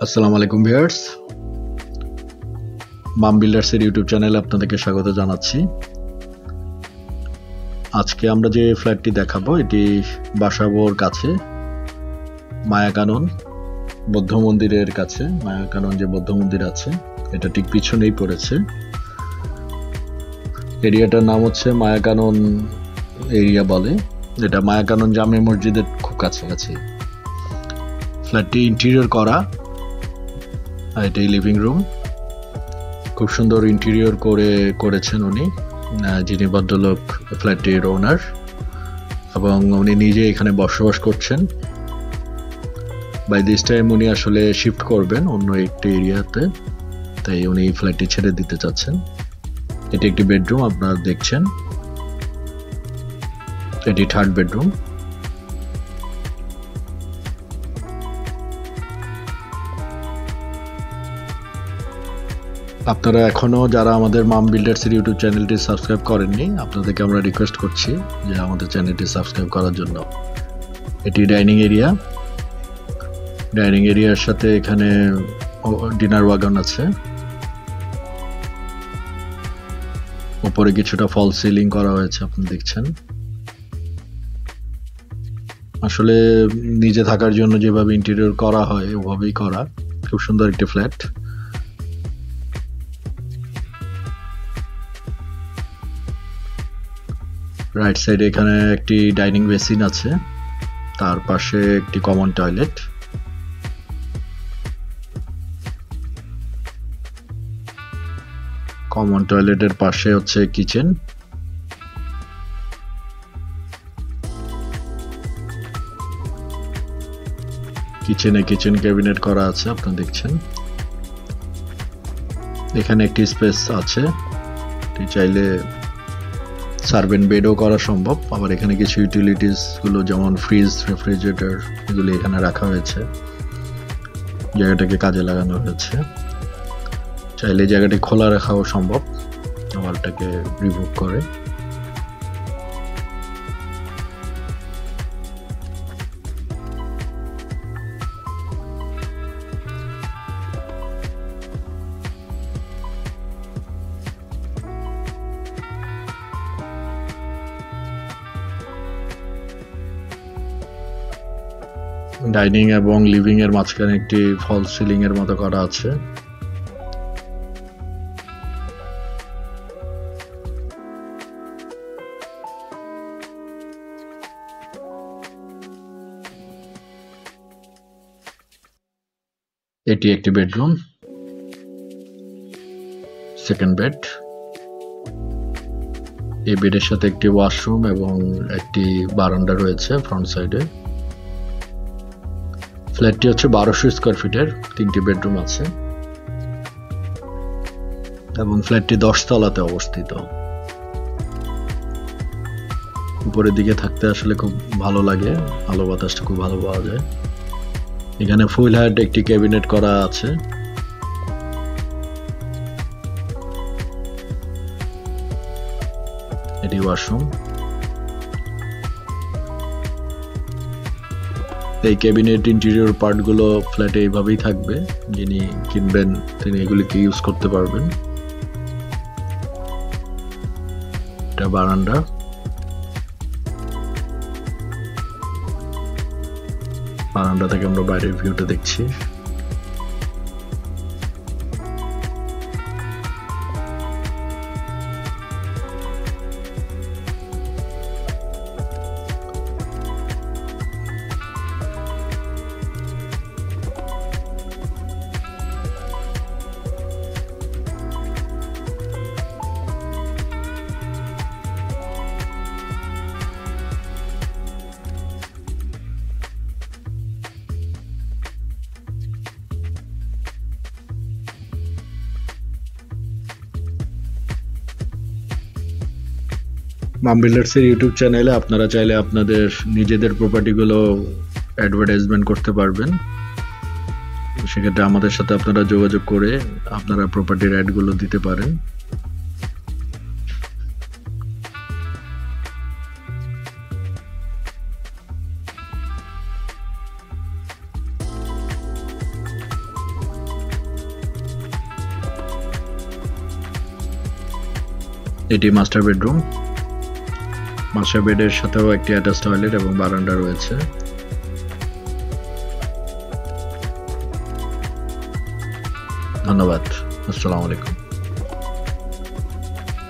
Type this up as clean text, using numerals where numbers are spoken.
আসসালামু আলাইকুম ভিউয়ার্স, মাম বিল্ডার্স এর ইউটিউব চ্যানেলে আপনাদেরকে স্বাগত জানাচ্ছি। আজকে আমরা যে ফ্ল্যাটটি দেখাবো এটি বাসাবোর কাছে মায়াকানন বৌদ্ধ মন্দিরের কাছে। মায়াকানন যে বৌদ্ধ মন্দির আছে এটা ঠিক পিছনেই পড়েছে। এরিয়াটার নাম হচ্ছে মায়াকানন এরিয়া বলে। এটা মায়াকানন জামে মসজিদের খুব কাছাকাছি। ফ্ল্যাটটি ইন্টেরিয়র করা, এটাই লিভিং রুম। খুব সুন্দর ইন্টেরিয়র করেছেন উনি, যিনি ভদ্রলোক ফ্ল্যাটটির ওনার, এবং উনি নিজে এখানে বসবাস করছেন। বাই দিস টাইম উনি আসলে শিফট করবেন অন্য একটি এরিয়াতে, তাই উনি ফ্ল্যাটটি ছেড়ে দিতে চাচ্ছেন। এটি একটি বেডরুম আপনারা দেখছেন, এটি থার্ড বেডরুম। আপনারা এখনো যারা আমাদের মাম বিল্ডার্স এর ইউটিউব চ্যানেলটি সাবস্ক্রাইব করেননি, আপনাদেরকে আমরা রিকোয়েস্ট করছি যে আমাদের চ্যানেলটি সাবস্ক্রাইব করার জন্য। এটি ডাইনিং এরিয়া। ডাইনিং এরিয়ার সাথে এখানে ডিনার ওয়াগন আছে। উপরে কিছুটা ফল সিলিং করা হয়েছে, আপনি দেখছেন। আসলে নিজে থাকার জন্য যেভাবে ইন্টেরিয়র করা হয় ওভাবেই করা। খুব সুন্দর একটি ফ্ল্যাট। রাইট সাইডে এখানে একটি ডাইনিং বেসিন আছে, তার পাশে একটি কমন টয়লেট। কমন টয়লেটের পাশে হচ্ছে কিচেন। কিচেনে কিচেন ক্যাবিনেট করা আছে, আপনারা দেখছেন। এখানে একটি স্পেস আছে, চাইলে সার্ভেন্ট বেডও করা সম্ভব। আবার এখানে কিছু ইউটিলিটিস গুলো যেমন ফ্রিজ, রেফ্রিজারেটর এগুলো এখানে রাখা হয়েছে। জায়গাটাকে কাজে লাগানো হয়েছে। চাইলে জায়গাটি খোলা রাখাও সম্ভব, ওয়ালটাকে রিমুভ করে। ডাইনিং এবং লিভিং এর মাঝখানে একটি ফল সিলিং এর মতো করা আছে। এটি একটি বেডরুম, সেকেন্ড বেড। এই বেডের সাথে একটি ওয়াশরুম এবং একটি বারান্দা রয়েছে ফ্রন্ট সাইডে। ফ্ল্যাটটি হচ্ছে 1200 স্কয়ার ফিটের, 3টি বেডরুম আছে এবং ফ্ল্যাটটি 10 তলাতে অবস্থিত। উপরের দিকে থাকতে আসলে খুব ভালো লাগে, আলো বাতাসটা খুব ভালো পাওয়া যায়। এখানে ফুল হাইট একটি ক্যাবিনেট করা আছে। এটি ওয়াশরুম। এই ক্যাবিনেট ইন্টেরিয়র পার্টগুলো ফ্ল্যাটে এইভাবেই থাকবে। যিনি কিনবেন তিনি এগুলিকে ইউজ করতে পারবেন। এটা বারান্দা। বারান্দা থেকে আমরা বাইরের ভিউটা দেখছি। মাম বিল্ডার্স এর ইউটিউব চ্যানেলে আপনারা চাইলে আপনাদের নিজেদের প্রপার্টিগুলো অ্যাডভার্টাইজমেন্ট করতে পারবেন। সেক্ষেত্রে আমাদের সাথে আপনারা যোগাযোগ করে আপনারা প্রপার্টির অ্যাডগুলো দিতে পারেন। এটি মাস্টার বেডরুম। মাস্টার বেডের সাথেও একটি অ্যাটাচ টয়লেট এবং বারান্দা রয়েছে। ধন্যবাদ। আসসালামু আলাইকুম।